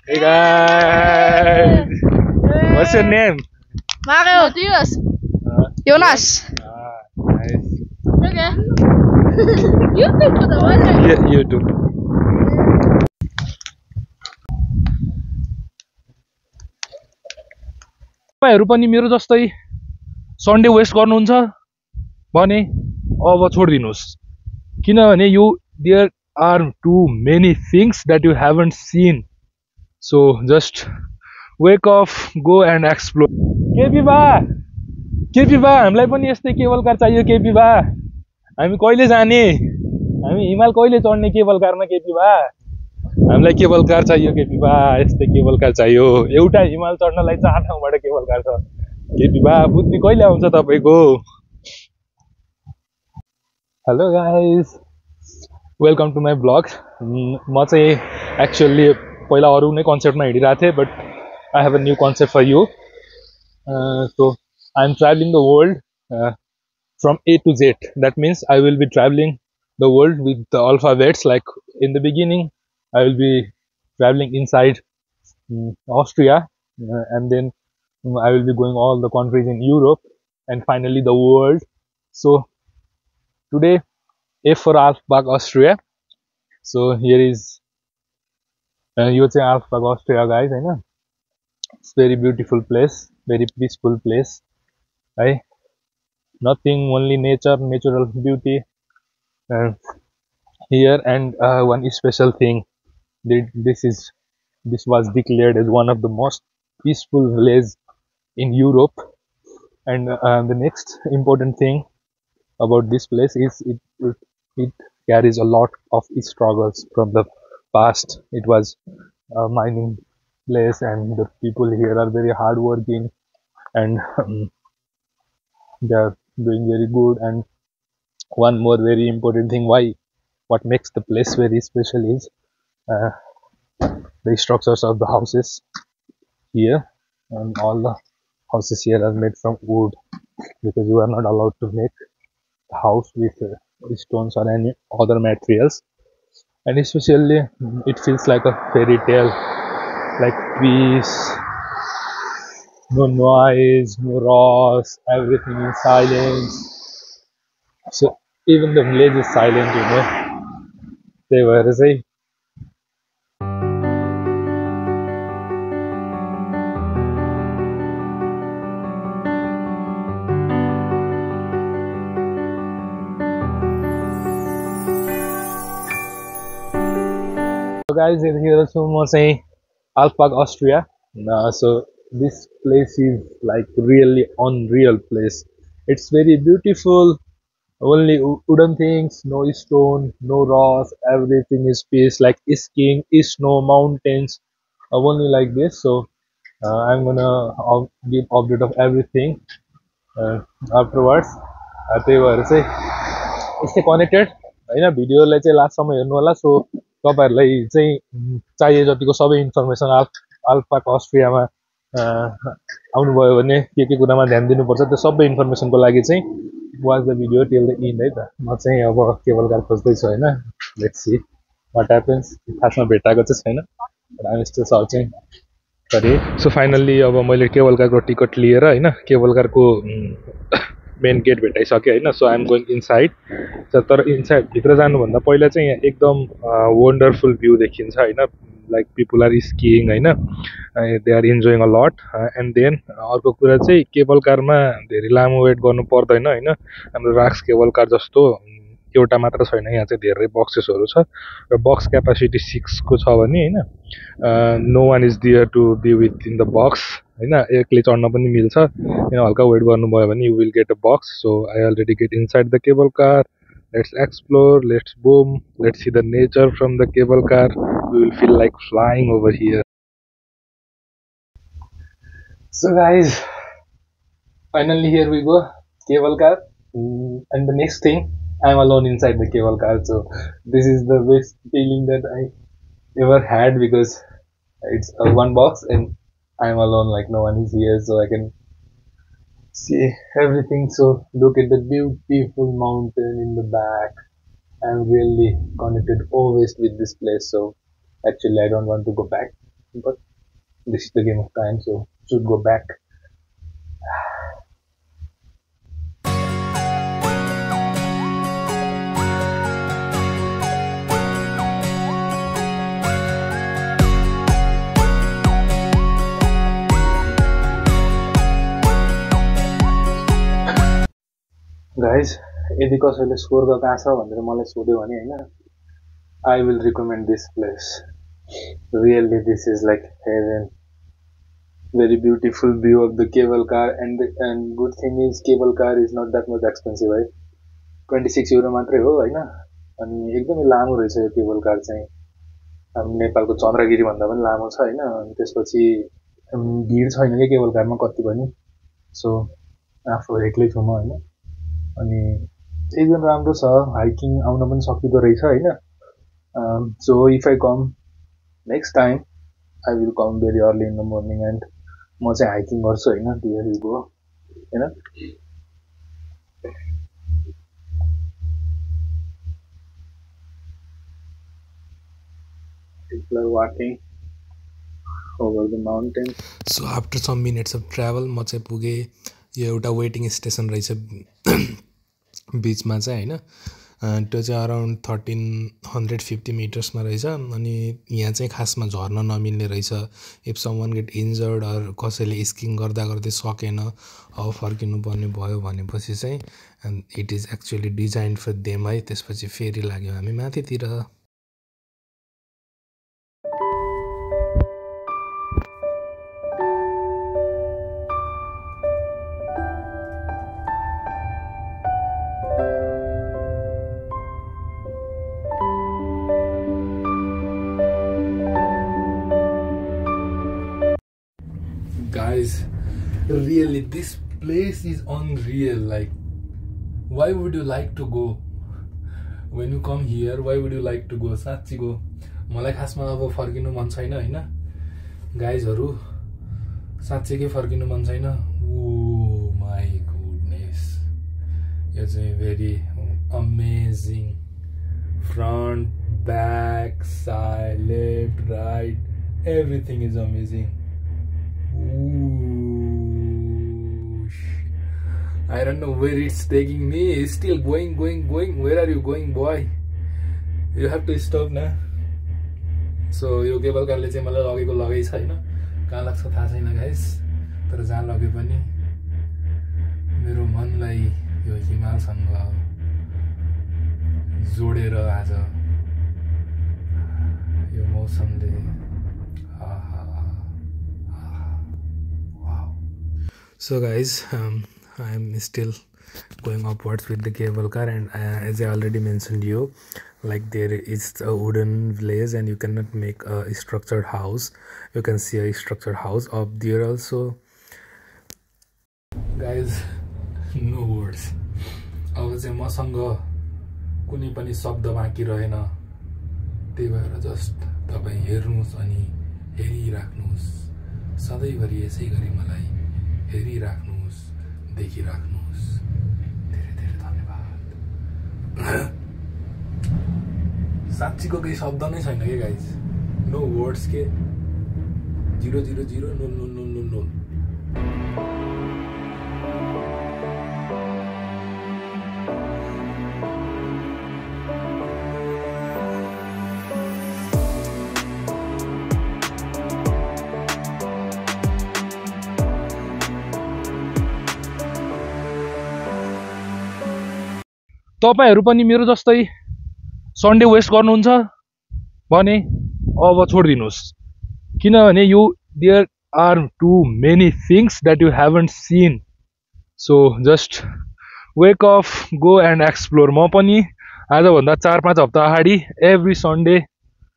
Hey guys, what's your name? Mario. Matthias. Jonas. Nice. Okay. YouTube for the one. Yeah, you too. तपाईँहरू पनि मेरो जस्तै Sunday West गर्नुहुन्छ भने अब छोडिदिनुहोस् किनभने you there are too many things that you haven't seen, so just wake up, go and explore. KP बा, केपी बा, हामीलाई पनि यस्तै केबल कार चाहियो केपी बा। हामी कहिले जाने, हामी हिमाल कहिले चढ्ने केबल कारमा केपी बा। हामीलाई केबल कार चाहियो केपी बा, यस्तै केबल कार चाहियो। एउटा हिमाल चढ्नलाई 4 ठाउँबाट केबल कार छ केपी बा, बुद्धि कहिले आउँछ तपाईको। Hello guys, welcome to my blog. म चाहिँ एक्चुअली पहिला अरू नै कन्सेप्टमा हिँडिरहेको थिएँ, but I have a new concept for you. So I am travelling the world from A to Z. That means I will be traveling the world with the alphabets. Like in the beginning, I will be traveling inside Austria, and then I will be going all the countries in Europe, and finally the world. So today, F for Alpbach, Austria. So here is you say Alpbach, Austria, guys. I know it's very beautiful place, very peaceful place. Right? Nothing, only nature, natural beauty. Here and one special thing, this was declared as one of the most peaceful villages in Europe. And the next important thing about this place is it carries a lot of struggles from the past. It was a mining place, and the people here are very hardworking, and they are doing very good. And one more very important thing, what makes the place very special is uh, the structures of the houses here, and all the houses here are made from wood, because you are not allowed to make a house with stones or any other materials. And especially it feels like a fairy tale, like peace, no noise, no rush, everything in silence. So even the village is silent, you know. They were say. So guys, here also I'm saying Alpbach, Austria. So this place is like really unreal place. It's very beautiful. Only wooden things, no stone, no rocks. Everything is peace, like skiing, snow, mountains. Only like this. So I'm gonna give update of everything afterwards. त्यही भएर चाहिँ यस्तै connected होइन, भिडियोलाई चाहिँ लास्टसम्म हेर्नु होला। So तपाईँहरूलाई चाहिँ चाहिए जतिको सबै इन्फर्मेसन आल्पाक अस्ट्रियामा आउनुभयो भने के कुरामा ध्यान दिनुपर्छ, त्यो सबै इन्फर्मेसनको लागि चाहिँ watch the video till the end है त। म चाहिँ अब केबल कार खोज्दैछु होइन, लेट्स सी वाट ह्यापन्स। खासमा भेटाएको चाहिँ छैन, हामी स्टिल सर्चिङ गरेँ। सो फाइनल्ली अब मैले केबल कारको टिकट लिएर होइन, केबल कारको मेन गेट भेटाइसकेँ होइन। So I'm going inside. तर इनसाइड भित्र जानुभन्दा पहिला चाहिँ यहाँ एकदम वन्डरफुल भ्यू देखिन्छ होइन, लाइक पिपुल आर स्किइङ होइन, they are enjoying a lot. And then अर्को कुरा चाहिँ केबल कारमा धेरै लामो वेट गर्नु पर्दैन होइन। हाम्रो राक्स केबल कार जस्तो एउटा मात्र छैन, यहाँ चाहिँ धेरै बक्सेसहरू छ, र बक्स क्यापासिटी 6 को छ भने होइन, no one is there to be with in the box होइन। एकले चढ्न पनि मिल्छ, किन हल्का वेट गर्नुभयो भने you will get a box. So I already get inside the cable car. Let's explore, let's boom, let's see the nature from the cable car. We will feel like flying over here. So guys, finally here we go, cable car. And the next thing, I'm alone inside the cable car. So this is the best feeling that I ever had, because it's a one box and I'm alone, like no one is here, so I can see everything. So look at the beautiful mountain in the back. I'm really connected always with this place, so actually I don't want to go back. but this is the game of time, so should go back. Guys, यदि कसैले स्वर्ग कहाँ छ भनेर मलाई सोध्यो भने हैन, I will recommend this place. Really, this is like heaven. Very beautiful view of the cable car, and good thing is cable car is not that much expensive, right? 26 euro मात्रै हो हैन, अनि एकदमै लामो रहेछ यो केबल कार चाहिँ. हामी नेपालको चन्द्रगिरी भन्दा पनि लामो छ हैन. अनि त्यसपछि भिड छैन के केबल कारमा कति पनि. सो आफू एक्लै छु म हैन. अनि एकदम राम्रो छ, हाइकिङ आउन पनि सकिदो रहेछ हैन. So if I come next time, I will come very early in the morning and म चाहिँ हाइकिङ गर्छु हैन. There you go हैन. People are walking over the mountain. So after some minutes of travel म चाहिँ पुगे. यो एउटा वेटिङ स्टेसन रहेछ बीचमा चाहिँ हैन. त्यो चाहिँ अराउन्ड 1350 मिटर्समा रहेछ. अनि यहाँ चाहिँ खासमा झर्न नमिल्ने रहेछ. If someone get injured or कसैले स्किङ गर्दा गर्दै सकेन अब फर्किनु पर्ने भयो भनेपछि चाहिँ and it is actually design for them है. त्यसपछि फेरि लाग्यो हामी माथितिर. Guys, really this place is unreal. Like, why would you like to go when you come here? Why would you like to go? साच्चै go मलाई खासमा अब फर्किनु मन छैन हैन गाइजहरु. साच्चै फर्किनु मन छैन. ओ माय गुडनेस, यो चाहिँ very amazing. Front, back, side, left, right, everything is amazing. Ooh, I don't know where it's taking me. It's still going. Where are you going, boy? You have to stop now. So यो cable कारले चाहिँ मलाई लगेको लगै छैन. कहाँ लाग्छ थाहा छैन गाइस. तर जहाँ लगे पनि मेरो मनलाई यो हिमालसँग जोडेर आज यो मौसमले So guys, I am still going upwards with the cable car, and as I already mentioned you, like there is a wooden village and you cannot make a structured house. You can see a structured house up there also. Guys, no words. अब चाहिँ मसँग कुनै पनि शब्द बाँकी रहेन. त्यही भएर जस्ट तपाईं हेर्नुस् अनि हेरिराख्नुस्. सधैँभरि यसै गरी मलाई हेरिराख्नुस्, देखिराख्नुस्. धेरै धेरै धन्यवाद. साच्चीको केही शब्द नै छैन के गाइज. नो वर्ड्स के. 0000000. तपाईहरु पनि मेरो जस्तै सन्डे वेस्ट गर्नुहुन्छ भने अब छोड्दिनुस्. किनभने there are too many things that you haven't seen. So just wake up, go and explore. म पनि आजभन्दा 4-5 हप्ता अगाडि एभ्री सन्डे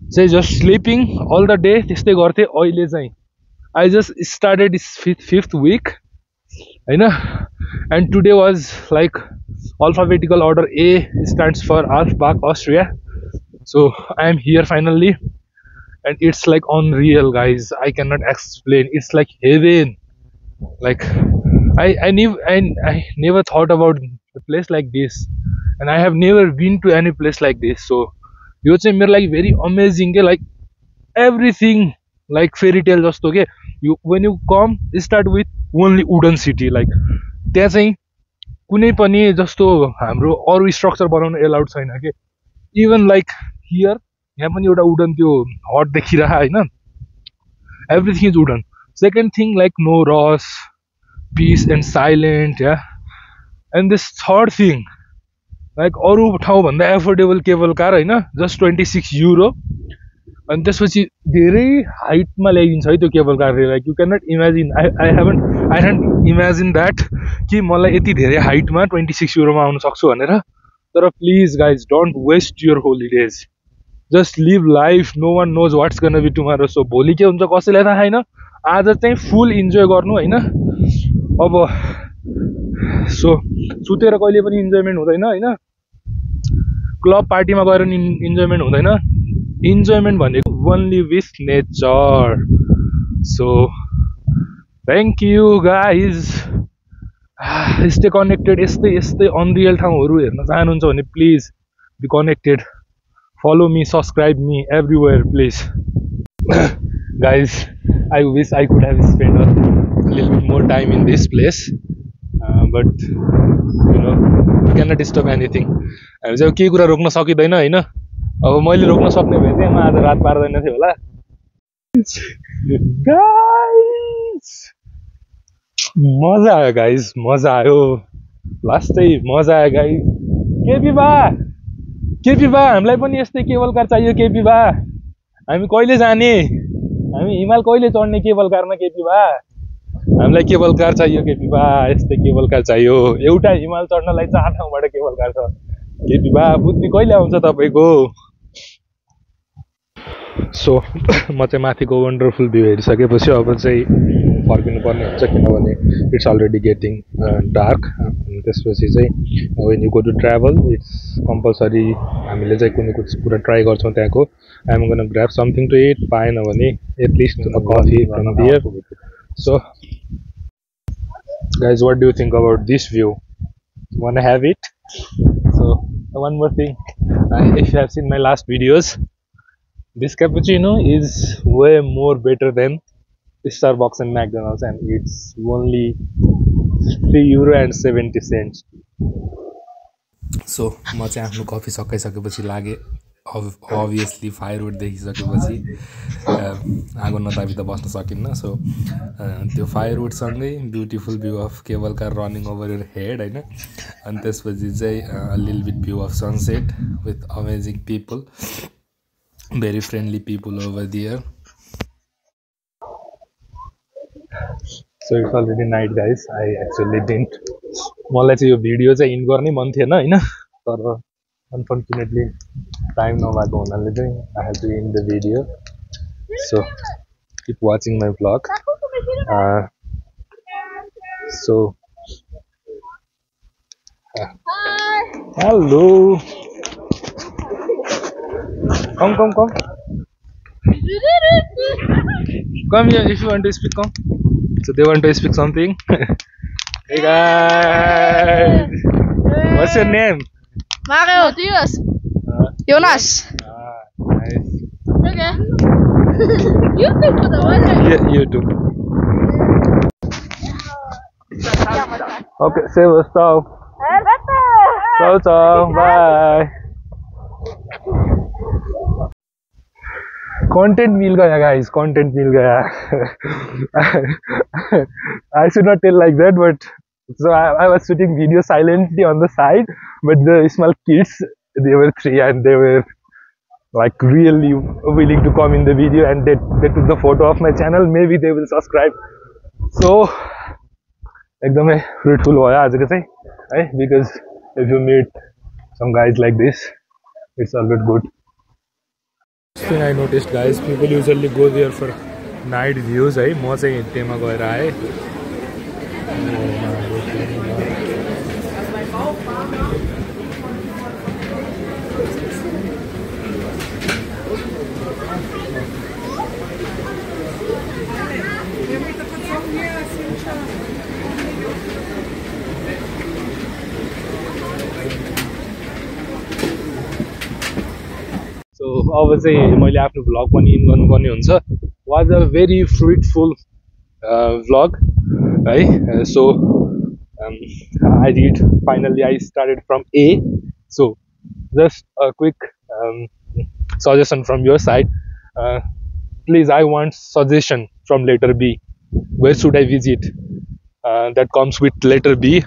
चाहिँ just sleeping all the day त्यस्तै गर्थे. अहिले चाहिँ I just started fifth week हैन. And today was like alphabetical order. A stands for Alpbach, Austria. So I am here finally, and it's like unreal, guys. I cannot explain. It's like heaven. Like I never thought about a place like this, and I have never been to any place like this. So यो चाहिँ मेरो लागि very amazing. Like everything like fairy tale जस्तो के you when you com start with only wooden city like त्यहाँ चाहिँ कुनै पनि जस्तो हाम्रो अरू स्ट्रक्चर बनाउनु एलाउड छैन के इभन लाइक हियर यहाँ पनि एउटा वुडन त्यो हट देखिरह होइन everything is wooden second thing like no rush peace and silent या and this third thing like अरू ठाउँभन्दा एफोर्डेबल केबल कार होइन जस्ट 26 युरो अनि त्यसपछि धेरै हाइटमा ल्याइदिन्छ है त्यो केबल कारले like you can not imagine I can't imagine that कि मलाई यति धेरै हाइटमा 26 युरोमा आउनु सक्छु भनेर तर please guys don't waste your holidays just live life no one knows what's gonna be tomorrow so भोलि के हुन्छ कसैलाई थाहा छैन आज चाहिँ फुल इन्जोय गर्नु होइन अब सो सुतेर कहिले पनि इन्जोयमेन्ट हुँदैन होइन क्लब पार्टीमा गएर इन्जोयमेन्ट हुँदैन इन्जोयमेन्ट भनेको only with nature so thank you guys stay connected यस्तै यस्तै अनरियल ठाउँहरू हेर्न चाहनुहुन्छ भने please be connected follow me subscribe me everywhere please guys I wish I could have spent a little bit more time in this place but you know you cannot stop anything हामी चाहिँ केही कुरा रोक्न सकिँदैन होइन अब मैले रोक्न सक्ने भए चाहिँ म आज रात पार्दैन थियो होला गाइस मजा आयो गाइस मजा आयो लास्टै मजा आयो गाइस केपी बा हामीलाई पनि यस्तै केबल कार चाहियो केपी बा हामी कहिले जाने हामी हिमाल कहिले चढ्ने केबल कारमा केपी बा हामीलाई केबल कार चाहियो केपी बा यस्तै केबल कार चाहियो एउटा हिमाल चढ्नलाई 4 ठाउँबाट केबल कार छ केपी बा बुद्धि कहिले आउँछ तपाईँको सो म चाहिँ माथिको वन्डरफुल भ्यू हेरिसकेपछि अब चाहिँ फर्किनु पर्ने हुन्छ किनभने इट्स अलरेडी गेटिङ डार्क त्यसपछि चाहिँ when you go to travel it's compulsory हामीले चाहिँ कुनै कुरा ट्राई गर्छौँ त्यहाँको I'm gonna grab something to eat पाएन भने at least a coffee from here so guys what do you think about this view wanna have it so one more thing if you have seen my last videos this cappuccino is way more better than Starbucks and McDonald's and it's only €3.70 so म चाहिँ आफ्नो coffee सकाइसकेपछि लागेँ obviously firewood देखिसकेपछि आगो नतापी त बस्न सकिन्न so त्यो फायरवुडसँगै beautiful view of cable car running over your head होइन अनि त्यसपछि चाहिँ lil bit view of sunset with amazing people very friendly people over there So it's already night guys I actually didn't मलाई चाहिँ यो video चाहिँ in गर्नै मन थिएन होइन तर अनफर्चुनेटली टाइम नभएको हुनाले चाहिँ I have to end the video so keep watching my vlog so hello come here if you want to speak come so they want to speak something hey guys what's your name Matthias Jonas nice okay you think for the one yeah you too okay say what's up ciao bye content meal Gaya guys content meal Gaya I should not tell like that but so I was shooting video silently on the side but the small kids they were 3 and they were like really willing to come in the video and they took the photo of my channel maybe they will subscribe so एकदमै fruitful भयो आजको चाहिँ है because if you meet some guys like this it's always good thing I noticed guys people usually go there for night views है म चाहिँ त्यहाँ गएर आएँ सो अब चाहिँ मैले आफ्नो भ्लग पनि इन गर्नुपर्ने हुन्छ was a very fruitful vlog, right? Um, I did finally. I started from A, so just a quick um, suggestion from your side. Uh, Please, I want suggestion from letter B. Where should I visit? That comes with letter B.